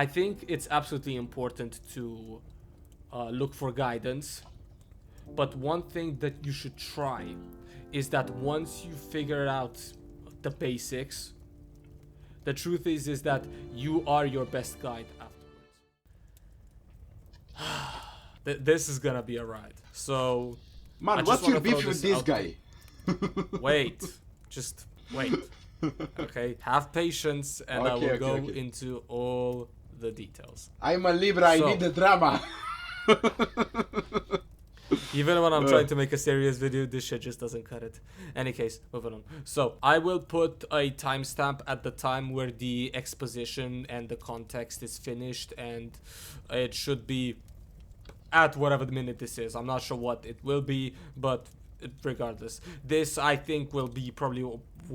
I think it's absolutely important to look for guidance. But one thing that you should try is that once you figure out the basics, the truth is that you are your best guide afterwards. This is gonna be a ride. So, I Man, just what's wanna your throw beef with this this out guy? Wait, just wait. Okay, have patience, and I will go into all the details. I'm a Libra, I So- need the drama. Even when I'm trying to make a serious video, this shit just doesn't cut it. Any case, moving on. So, I will put a timestamp at the time where the exposition and the context is finished, and it should be at whatever the minute this is. I'm not sure what it will be, but regardless. This, I think, will be probably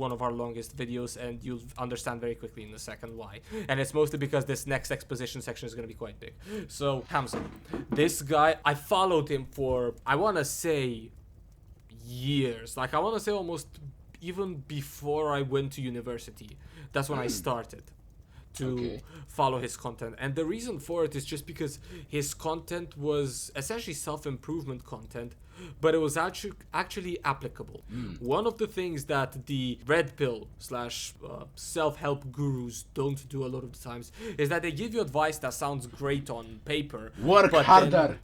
one of our longest videos, and you'll understand very quickly in a second why. And it's mostly because this next exposition section is going to be quite big. So, Hamza, this guy, I followed him for, I want to say, years. Like, I want to say almost even before I went to university. That's when I started to follow his content. And the reason for it is just because his content was essentially self-improvement content, but it was actually applicable. One of the things that the red pill slash self-help gurus don't do a lot of the times is that they give you advice that sounds great on paper. Work but harder. then-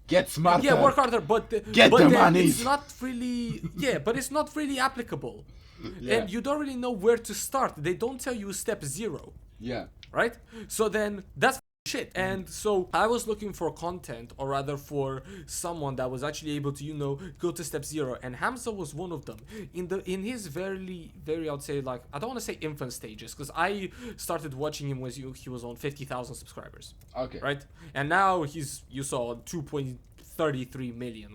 Get smarter. yeah, work harder, but Get but the then money. it's not really but it's not really applicable. Yeah. And you don't really know where to start. They don't tell you step 0. Yeah. Right? So then that's shit. And so I was looking for content, or rather for someone that was actually able to, you know, go to step 0, and Hamza was one of them. In his very I'd say, like, I don't want to say infant stages, because I started watching him when he was on 50,000 subscribers. Okay. Right? And now you saw 2.33 million.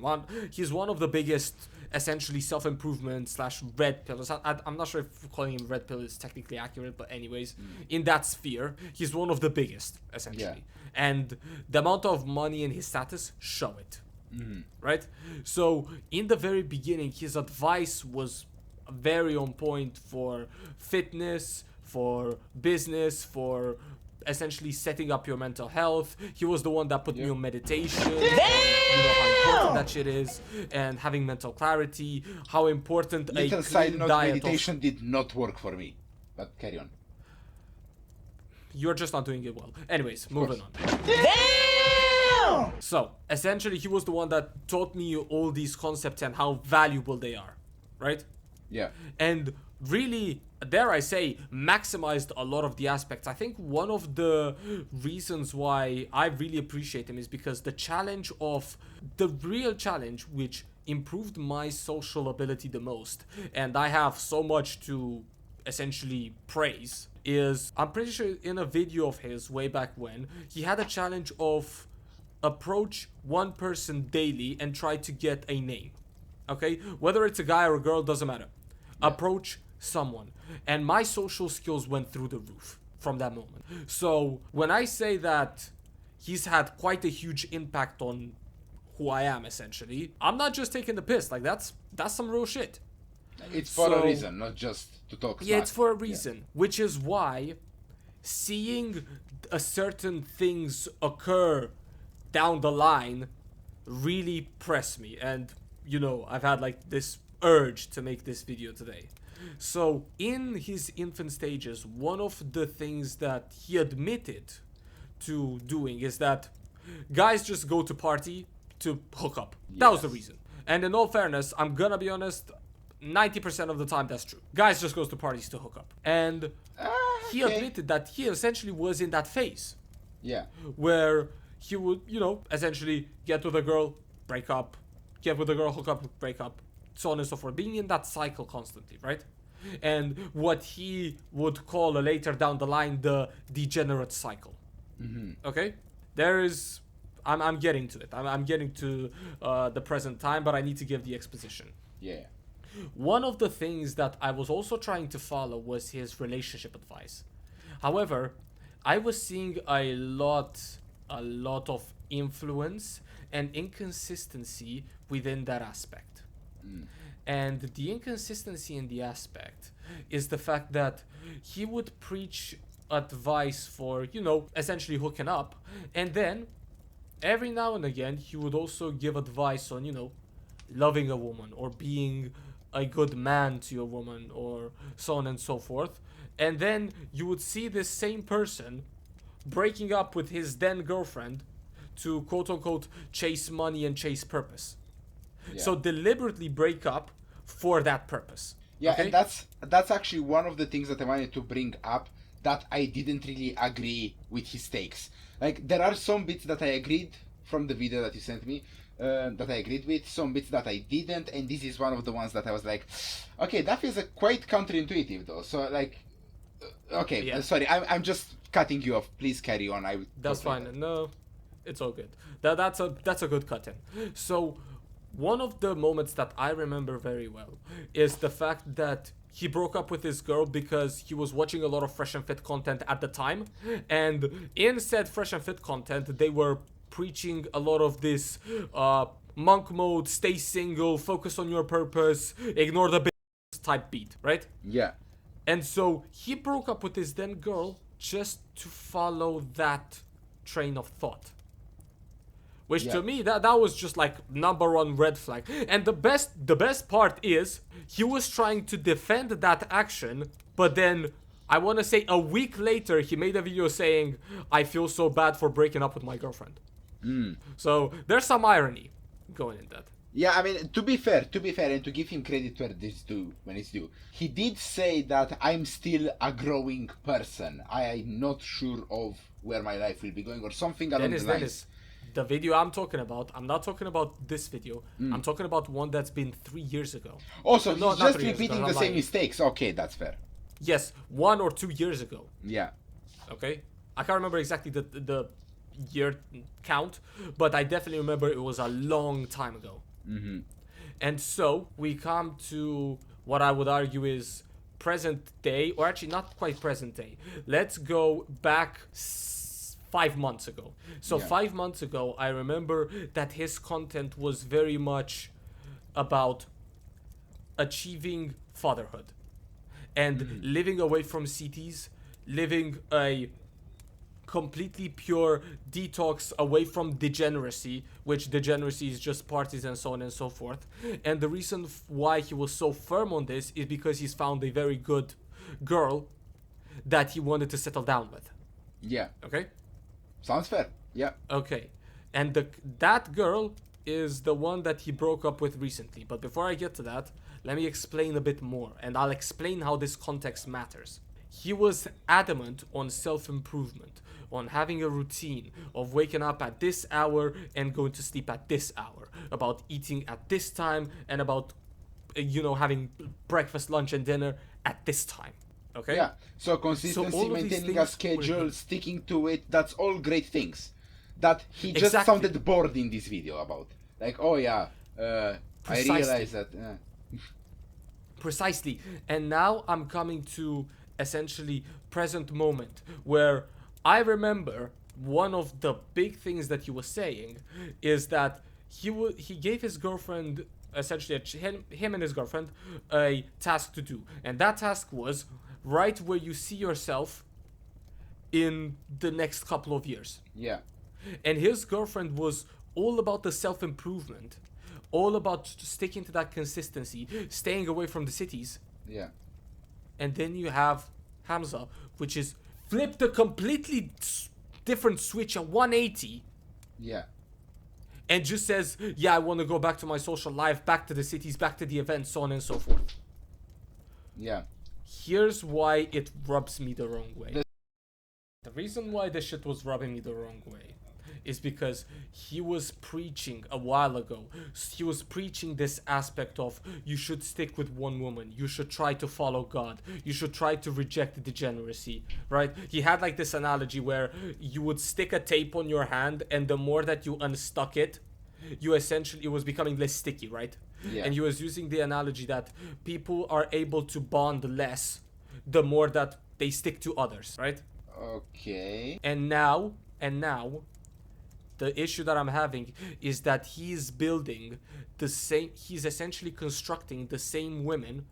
He's one of the biggest essentially self-improvement slash red pillars. I'm not sure if calling him red pill is technically accurate, but anyways, in that sphere, he's one of the biggest, essentially. And the amount of money and his status show it. Right? So, in the very beginning, his advice was very on point for fitness, for business, for essentially setting up your mental health. He was the one that put me on meditation. You know how important that shit is, and having mental clarity, how important Little a side clean note, diet meditation did not work for me. But carry on. You're just not doing it well. Anyways, moving on. So, essentially, he was the one that taught me all these concepts and how valuable they are, right? Yeah. And really, dare I say, maximized a lot of the aspects. I think one of the reasons why I really appreciate him is because the real challenge which improved my social ability the most, and I have so much to essentially praise, is I'm pretty sure in a video of his way back when, he had a challenge of approach one person daily and try to get a name. Okay? Whether it's a guy or a girl, doesn't matter. Approach someone, and my social skills went through the roof from that moment. So when I say that he's had quite a huge impact on who I am, essentially, I'm not just taking the piss. Like, that's some real shit. It's for a So- reason, not just to talk Yeah, smack. it's for a reason, which is why seeing a certain things occur down the line really press me. And, you know, I've had like this urge to make this video today. So in his infant stages, one of the things that he admitted to doing is that guys just go to party to hook up. That was the reason. And in all fairness, I'm gonna be honest, 90% of the time that's true. Guys just goes to parties to hook up. And he admitted that he essentially was in that phase Yeah. where he would, you know, essentially get with a girl, break up, get with a girl, hook up, break up, so on and so forth, being in that cycle constantly, right? And what he would call later down the line the degenerate cycle. Okay, I'm getting to it. I'm getting to the present time, but I need to give the exposition. Yeah. One of the things that I was also trying to follow was his relationship advice. However, I was seeing a lot of influence and inconsistency within that aspect. And the inconsistency in the aspect is the fact that he would preach advice for, you know, essentially hooking up. And then every now and again, he would also give advice on, you know, loving a woman or being a good man to a woman or so on and so forth. And then you would see this same person breaking up with his then girlfriend to quote unquote chase money and chase purpose. Yeah. So deliberately break up for that purpose. Yeah, okay? and that's actually one of the things that I wanted to bring up, that I didn't really agree with his takes. Like, there are some bits that I agreed from the video that you sent me, that I agreed with, some bits that I didn't, and this is one of the ones that I was like, okay, that feels quite counterintuitive though. So like, okay, Yeah. sorry, I'm just cutting you off. Please carry on. That's fine. No, it's all good. That's a good cut in. So one of the moments that I remember very well is the fact that he broke up with his girl because he was watching a lot of Fresh and Fit content at the time, and in said Fresh and Fit content they were preaching a lot of this monk mode, stay single, focus on your purpose, ignore the type beat, right? Yeah. And so he broke up with his then girl just to follow that train of thought. Which Yeah. to me, that was just like number one red flag. And the best part is he was trying to defend that action, but then I want to say a week later he made a video saying, I feel so bad for breaking up with my girlfriend. So there's some irony going in that. Yeah, I mean, to be fair, and to give him credit where this due, when it's due, he did say that I'm still a growing person. I'm not sure of where my life will be going, or something along the lines. Dennis, the video I'm talking about, I'm not talking about this video. I'm talking about one that's been 3 years ago. Also, No, he's not just 3 years ago, repeating I'm the same lying. mistakes. Okay, that's fair. Yes, 1 or 2 years ago. Yeah. Okay, I can't remember exactly the year count, but I definitely remember it was a long time ago. And so we come to what I would argue is present day, or actually not quite present day. Let's go back 5 months ago. So Yeah. 5 months ago, I remember that his content was very much about achieving fatherhood and living away from cities, living a completely pure detox away from degeneracy, which degeneracy is just parties and so on and so forth. And the reason why he was so firm on this is because he's found a very good girl that he wanted to settle down with. Yeah. Okay? Sounds fair. Yeah. Okay. And that girl is the one that he broke up with recently. But before I get to that, let me explain a bit more, and I'll explain how this context matters. He was adamant on self-improvement, on having a routine of waking up at this hour and going to sleep at this hour, about eating at this time, and about, having breakfast, lunch, and dinner at this time. Okay? Yeah. So consistency, all of these maintaining a things schedule, were- sticking to it, that's all great things. That he just Exactly. sounded bored in this video about. Like, oh yeah, I Precisely. realized that. Precisely. And now I'm coming to essentially present moment where I remember one of the big things that he was saying is that he gave his girlfriend, essentially him and his girlfriend, a task to do, and that task was write where you see yourself in the next couple of years. Yeah. And his girlfriend was all about the self-improvement, all about sticking to that consistency, staying away from the cities. Yeah. And then you have Hamza, which is flipped a completely different switch, a 180, Yeah. and just says, yeah, I want to go back to my social life, back to the cities, back to the events, so on and so forth. Yeah. Here's why it rubs me the wrong way. The reason why this shit was rubbing me the wrong way is because he was preaching a while ago. He was preaching this aspect of you should stick with one woman. You should try to follow God. You should try to reject degeneracy, right? He had like this analogy where you would stick a tape on your hand, and the more that you unstuck it, it was becoming less sticky, right? Yeah. And he was using the analogy that people are able to bond less the more that they stick to others, right? Okay. And now, the issue that I'm having is that he's essentially constructing the same women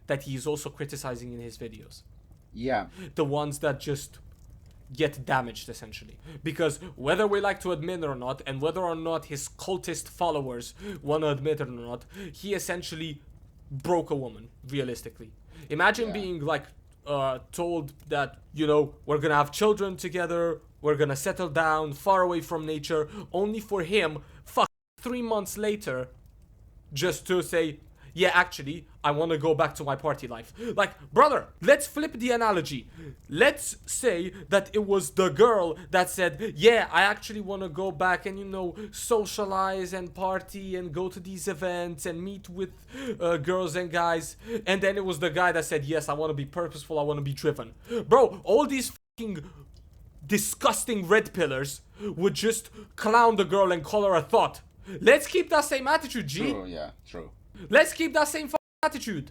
that he's also criticizing in his videos. Yeah. The ones that just get damaged, essentially. Because whether we like to admit it or not, and whether or not his cultist followers want to admit it or not, he essentially broke a woman, realistically. Imagine being like told that, you know, we're gonna have children together, we're gonna settle down far away from nature, only for him 3 months later just to say, yeah, actually, I want to go back to my party life. Like, brother, let's flip the analogy. Let's say that it was the girl that said, yeah, I actually want to go back and, you know, socialize and party and go to these events and meet with girls and guys. And then it was the guy that said, yes, I want to be purposeful, I want to be driven. Bro, all these fucking disgusting red pillars would just clown the girl and call her a thought. Let's keep that same attitude, G. True, yeah, true. Let's keep that same attitude.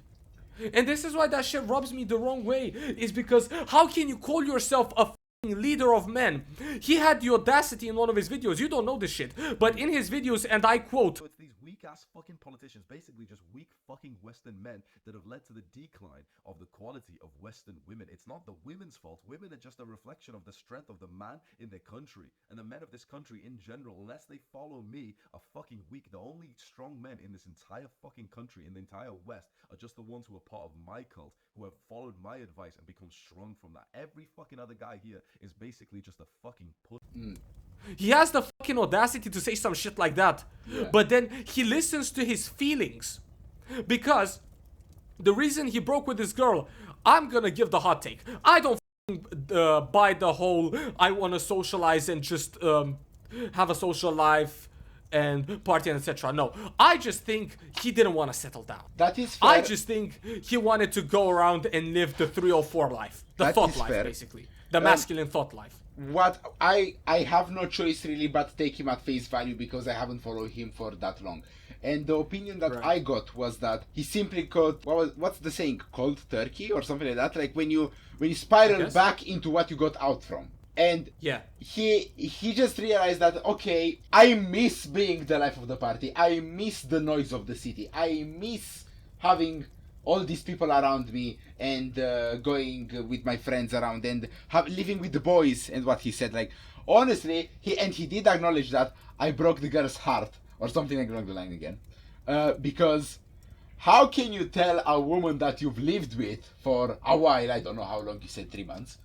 And this is why that shit rubs me the wrong way. Is because how can you call yourself a leader of men? He had the audacity in one of his videos. You don't know this shit. But in his videos, and I quote, So it's these weak-ass fucking politicians, basically just weak fucking Western men that have led to the decline of the quality of Western women. It's not the women's fault. Women are just a reflection of the strength of the man in their country. And the men of this country in general, unless they follow me, are fucking weak. The only strong men in this entire fucking country, in the entire West, are just the ones who are part of my cult, who have followed my advice and become strong from that. Every fucking other guy here is basically just a fucking pussy. he has the fucking audacity to say some shit like that. Yeah. But then he listens to his feelings. Because the reason he broke with this girl, I'm gonna give the hot take. I don't buy the whole I want to socialize and just have a social life and party and etc. No, I just think he didn't want to settle down. That is fair. I just think he wanted to go around and live the 304 life. The That thought is life, fair. basically. The masculine thought life. What I have no choice really but take him at face value because I haven't followed him for that long. And the opinion that Right. I got was that he simply got what's the saying, cold turkey or something like that, like when you spiral guess. back into what you got out from. And Yeah. he just realized that, okay, I miss being the life of the party. I miss the noise of the city. I miss having all these people around me and going with my friends around and living with the boys. And what he said, like, honestly, he did acknowledge that I broke the girl's heart or something along the line again, because how can you tell a woman that you've lived with for a while, I don't know how long you said, 3 months,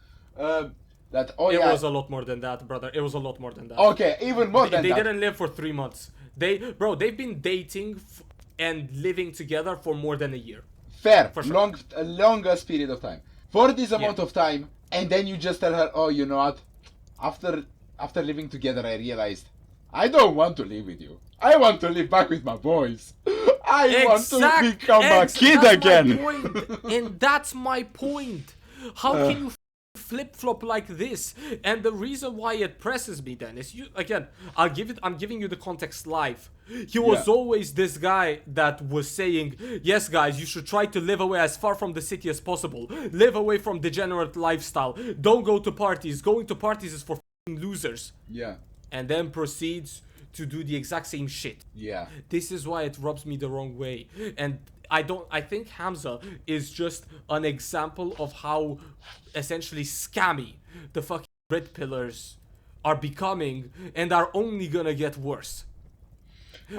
that, oh It yeah, was a lot more than that, brother. It was a lot more than that. okay, even more than They that. didn't live for 3 months. They've been dating and living together for more than a year. Fair, For sure. a longest period of time. For this amount of time, and then you just tell her, oh, you know what? After living together, I realized I don't want to live with you. I want to live back with my boys. I want to become a kid that's again. My point. And that's my point. How can you flip-flop like this? And the reason why it presses me then is, you again, I'm giving you the context live. He was Yeah. always this guy that was saying, yes guys, you should try to live away as far from the city as possible. Live away from degenerate lifestyle. Don't go to parties. Going to parties is for f***ing losers. Yeah, And then proceeds to do the exact same shit. yeah. This is why it rubs me the wrong way. And I think Hamza is just an example of how essentially scammy the fucking red pillars are becoming and are only gonna get worse.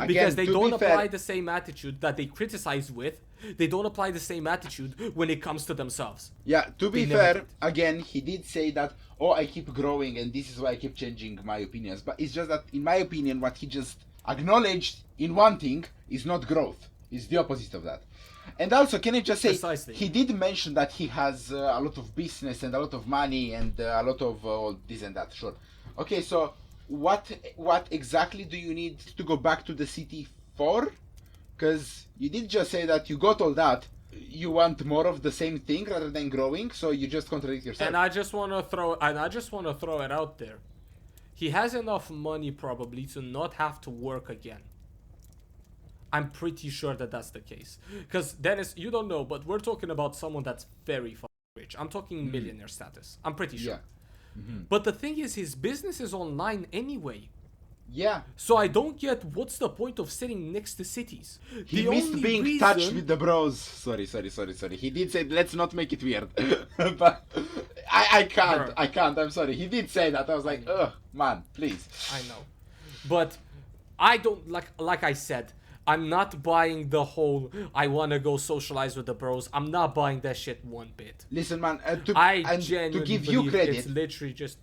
Because they to don't be apply fair, the same attitude that they criticize with. They don't apply the same attitude when it comes to themselves. Yeah, to be They never fair, did. again, he did say that, oh, I keep growing and this is why I keep changing my opinions. But it's just that, in my opinion, what he just acknowledged in one thing is not growth. It's the opposite of that. And also, can I just say, Precisely. he did mention that he has a lot of business and a lot of money and a lot of all this and that, sure. Okay, so what exactly do you need to go back to the city for? Because you did just say that you got all that. You want more of the same thing rather than growing, so you just contradict yourself. And I just want to throw it out there. He has enough money probably to not have to work again. I'm pretty sure that that's the case. Because Dennis, you don't know, but we're talking about someone that's very fucking rich. I'm talking millionaire status. I'm pretty sure. Yeah. But the thing is, his business is online anyway. Yeah. So I don't get what's the point of sitting next to cities. He The missed only being touched reason- with the bros. Sorry. He did say, let's not make it weird. But I can't. I'm sorry. He did say that. I was like, ugh, man, please. I know, but I don't like I said. I'm not buying the whole I want to go socialize with the bros. I'm not buying that shit one bit. Listen, man. Genuinely to give you believe credit, it's literally just.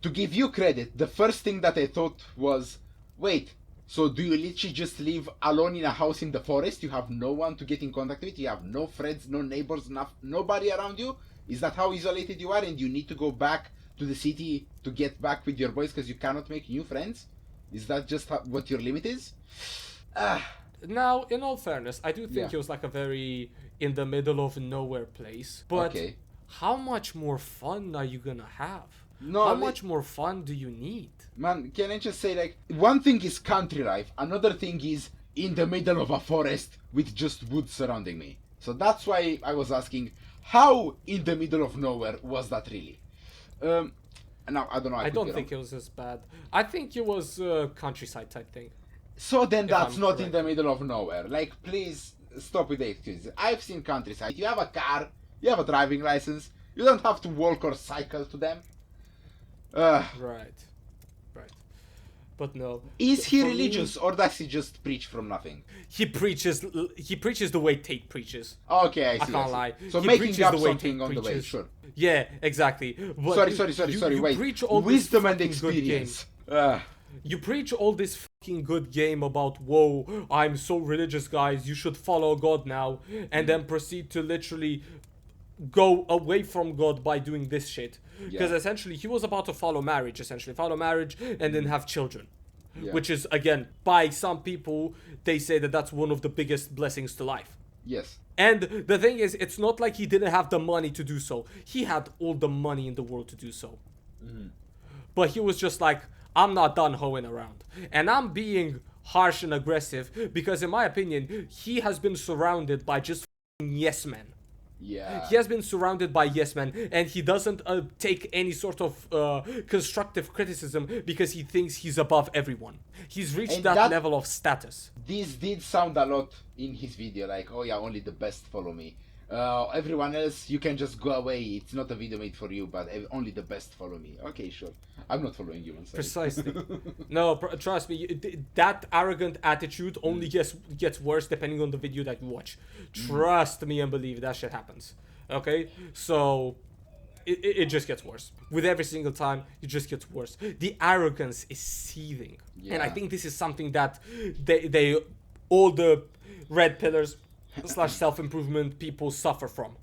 to give you credit, the first thing that I thought was, wait, so do you literally just live alone in a house in the forest? You have no one to get in contact with? You have no friends, no neighbors, nobody around you? Is that how isolated you are and you need to go back to the city to get back with your boys because you cannot make new friends? Is that just what your limit is? Now, in all fairness, I do think Yeah. it was like a very in the middle of nowhere place. But Okay. how much more fun are you gonna have? No, How much more fun do you need? Man, can I just say, like, one thing is country life, another thing is in the middle of a forest with just woods surrounding me. So that's why I was asking, how in the middle of nowhere was that really? Now, I don't know. I don't think it was as bad. I think it was a countryside type thing. So then that's I'm not correct. in the middle of nowhere. Like, please stop with the excuses. I've seen countryside. You have a car, you have a driving license, you don't have to walk or cycle to them. Right. But no. Is he For me, religious or does he just preach from nothing? He preaches the way Tate preaches. Okay, I I see. can't lie. So He making preaches up the way something Tate on the way, preaches. sure. Yeah, exactly. But Sorry, you wait. preach all this Wisdom and fucking good game. experience. You preach all this fucking good game about, whoa, I'm so religious, guys, you should follow God now, and then proceed to literally go away from God by doing this shit. Because Yeah. essentially, he was about to follow marriage, and then have children. Yeah. Which is, again, by some people, they say that that's one of the biggest blessings to life. Yes. And the thing is, it's not like he didn't have the money to do so. He had all the money in the world to do so. But he was just like, I'm not done hoeing around. And I'm being harsh and aggressive because, in my opinion, he has been surrounded by just f***ing yes men. Yeah. He has been surrounded by yes men, and he doesn't take any sort of constructive criticism because he thinks he's above everyone. He's reached And that that- level of status. This did sound a lot in his video, like, oh yeah, only the best follow me. Everyone else, you can just go away. It's not a video made for you, but only the best follow me. Okay, sure. I'm not following you, I'm sorry. Precisely. No, trust me, that arrogant attitude only gets worse depending on the video that you watch. Trust me and believe that shit happens. Okay? So, it just gets worse. With every single time, it just gets worse. The arrogance is seething. And I Yeah. think this is something that they all the red pillars / self-improvement people suffer from.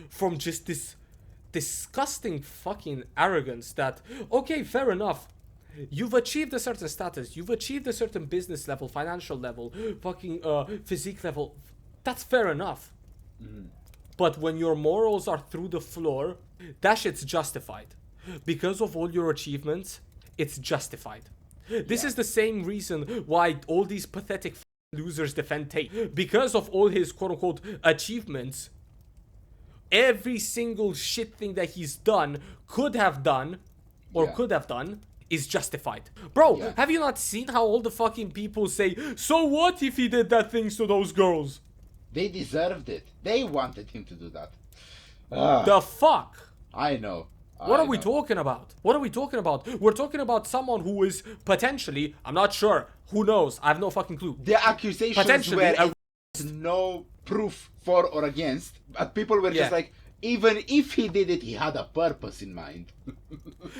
From just this disgusting fucking arrogance that, okay, fair enough. You've achieved a certain status. You've achieved a certain business level, financial level, fucking physique level. That's fair enough. But when your morals are through the floor, that shit's justified. Because of all your achievements, it's justified. This is the same reason why all these pathetic losers defend Tate. Because of all his quote-unquote achievements, every single shit thing that he's done, could have done is justified. Bro, Yeah. have you not seen how all the fucking people say, so what if he did that things to those girls? They deserved it. They wanted him to do that. The fuck? I know. What are we talking about? What are we talking about? We're talking about someone who is potentially, I'm not sure, who knows, I have no fucking clue. The accusations Potentially were a no proof for or against, but people were Yeah. just like, even if he did it, he had a purpose in mind.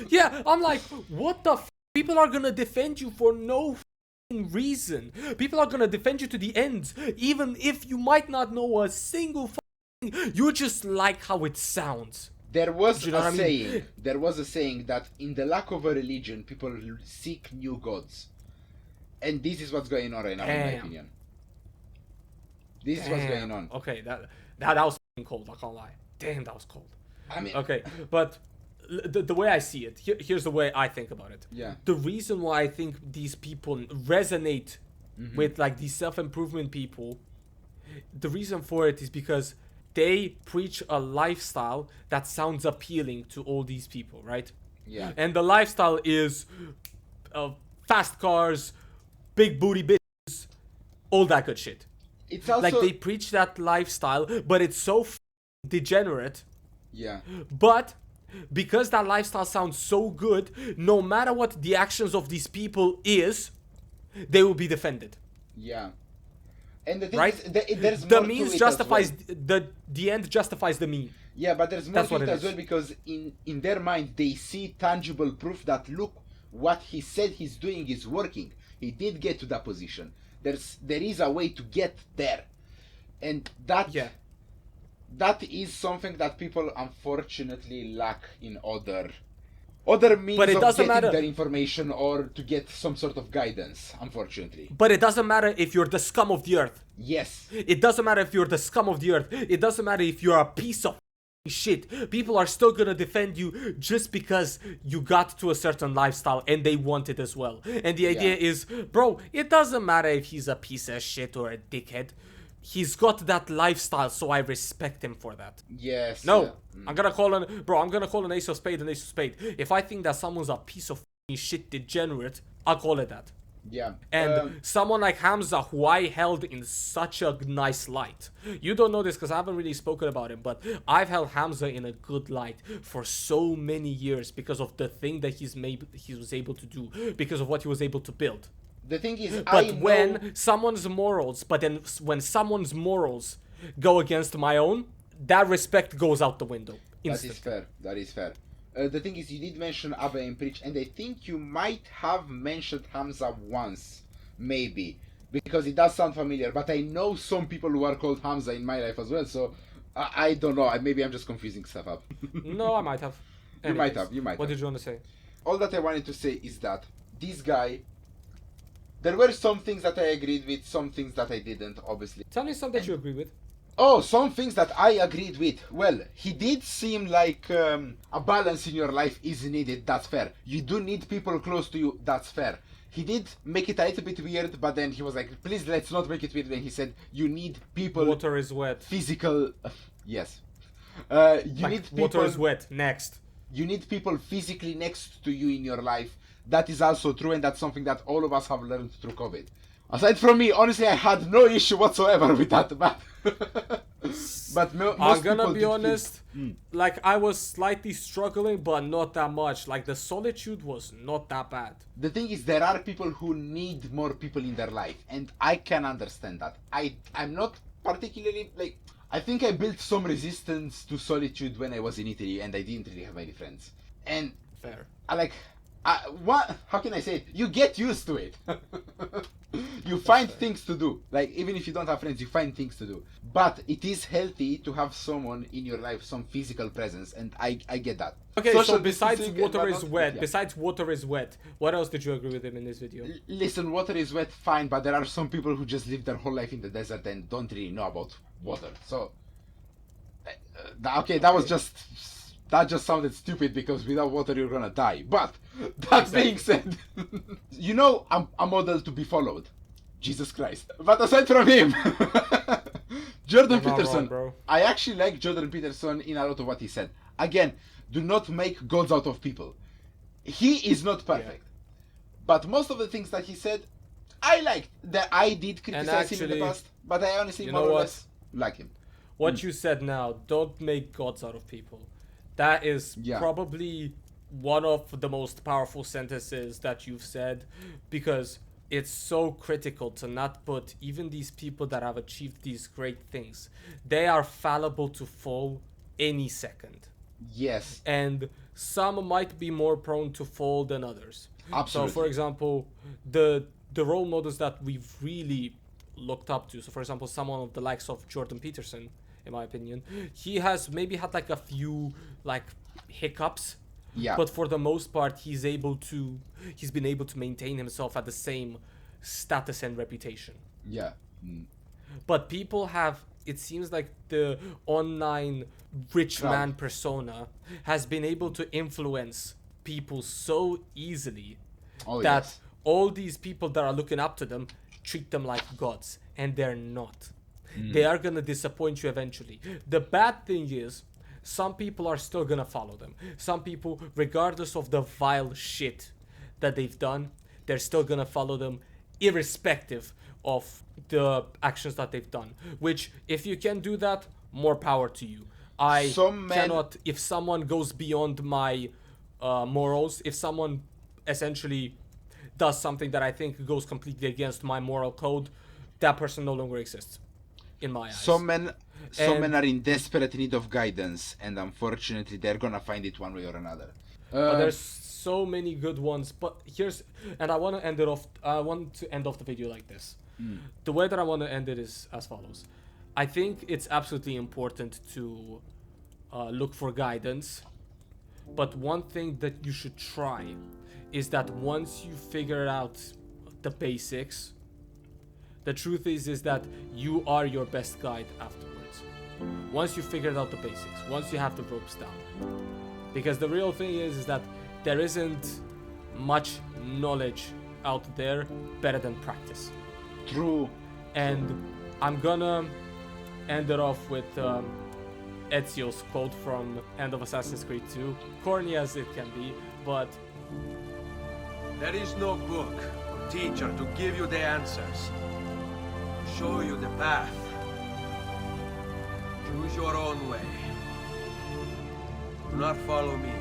Yeah, I'm like, what the f? People are gonna defend you for no f***ing reason. People are gonna defend you to the end, even if you might not know a single thing. You just like how it sounds. There was Do you know what I a mean? saying. There was a saying that in the lack of a religion, people seek new gods, and this is what's going on right now, in my Damn. opinion. This is what's going on. Okay, that was f***ing cold, I can't lie. Damn, that was cold. I mean, Okay, but the way I see it, here's the way I think about it. Yeah. The reason why I think these people resonate Mm-hmm. with like these self-improvement people, the reason for it is because they preach a lifestyle that sounds appealing to all these people, right? Yeah. And the lifestyle is fast cars, big booty bitches, all that good shit. It's also Like they preach that lifestyle, but it's so degenerate Yeah. But because that lifestyle sounds so good, no matter what the actions of these people is, they will be defended. Yeah. And the thing Right? is, there's The more to means it justifies as well. the end justifies the mean. Yeah, but there's more That's to what it it as is. well, because in their mind they see tangible proof that look, what he said he's doing is working. He did get to that position. There is a way to get there, and Yeah. that is something that people unfortunately lack in other means But it of doesn't getting matter. their information or to get some sort of guidance, unfortunately. But it doesn't matter if you're the scum of the earth. Yes. It doesn't matter if you're the scum of the earth. It doesn't matter if you're a piece of shit. People are still gonna defend you just because you got to a certain lifestyle and they want it as well. And the idea is, bro, it doesn't matter if he's a piece of shit or a dickhead. He's got that lifestyle, so I respect him for that. Yes. No, yeah. I'm gonna call an ace of spade an ace of spade. If I think that someone's a piece of shit degenerate, I'll call it that. Yeah. And someone like Hamza, who I held in such a nice light. You don't know this because I haven't really spoken about him, but I've held Hamza in a good light for so many years because of the thing that he was able to do, because of what he was able to build. The thing is, But when someone's morals go against my own, that respect goes out the window That instantly. is fair. That is fair. The thing is, you did mention Abba and Preach, and I think you might have mentioned Hamza once, maybe, because it does sound familiar. But I know some people who are called Hamza in my life as well, so I don't know. Maybe I'm just confusing stuff up. No, I might have. You might have. You might What have. did you want to say? All that I wanted to say is that this guy. There were some things that I agreed with, some things that I didn't, obviously. Tell me something that you agree with. Oh, some things that I agreed with. Well, he did seem like a balance in your life is needed. That's fair. You do need people close to you. That's fair. He did make it a little bit weird, but then he was like, please let's not make it weird. And he said, you need people Water is wet. physical... yes. You need people... Water is wet. Next. You need people physically next to you in your life. That is also true, and that's something that all of us have learned through COVID. Aside from me, honestly, I had no issue whatsoever with that, but most I'm gonna people be did honest, like I was slightly struggling, but not that much. Like the solitude was not that bad. The thing is, there are people who need more people in their life, and I can understand that. I'm not particularly, like, I think I built some resistance to solitude when I was in Italy, and I didn't really have any friends. And Fair. what? How can I say it? You get used to it. You find things to do. Like, even if you don't have friends, you find things to do. But it is healthy to have someone in your life, some physical presence, and I get that. Okay, Social so besides distancing and water is whatnot, wet, yeah. besides water is wet, what else did you agree with him in this video? Listen, water is wet, fine, but there are some people who just live their whole life in the desert and don't really know about water. So, okay, that just sounded stupid because without water you're gonna die. But that being said, you know, I'm a model to be followed. Jesus Christ. But aside from him, Jordan You're not Peterson. wrong, bro. I actually like Jordan Peterson in a lot of what he said. Again, do not make gods out of people. He is not perfect. But most of the things that he said, I liked. That I did criticize him in actually, the past, but I honestly you more know or what? less like him. What you said now, don't make gods out of people. That is Yeah. probably one of the most powerful sentences that you've said, because it's so critical to not put even these people that have achieved these great things. They are fallible to fall any second. Yes, And some might be more prone to fall than others. absolutely. So, for example, the role models that we've really looked up to. So, for example, someone of the likes of Jordan Peterson, in my opinion, he has maybe had like a few like hiccups, Yeah. but for the most part, he's been able to maintain himself at the same status and reputation. Yeah. But people have, it seems like the online rich Crowd. man persona has been able to influence people so easily Oh, that yes. all these people that are looking up to them treat them like gods, and they're not. Mm. They are gonna disappoint you eventually. The bad thing is, some people are still gonna follow them. Some people, regardless of the vile shit that they've done, they're still gonna follow them irrespective of the actions that they've done. Which, if you can do that, more power to you. I Some men- cannot, if someone goes beyond my morals, if someone essentially does something that I think goes completely against my moral code, that person no longer exists in my eyes. Some men And- are in desperate need of guidance, and unfortunately, they're gonna find it one way or another. But there's so many good ones. But and I want to end it off. I want to end off the video like this. The way that I want to end it is as follows. I think it's absolutely important to look for guidance. But one thing that you should try is that once you figure out the basics, the truth is that you are your best guide afterwards. Once you figured out the basics, once you have the ropes down. Because the real thing is that there isn't much knowledge out there better than practice. True. And I'm gonna end it off with Ezio's quote from End of Assassin's Creed 2. Corny as it can be, but There is no book or teacher to give you the answers. Show you the path. Choose your own way. Do not follow me.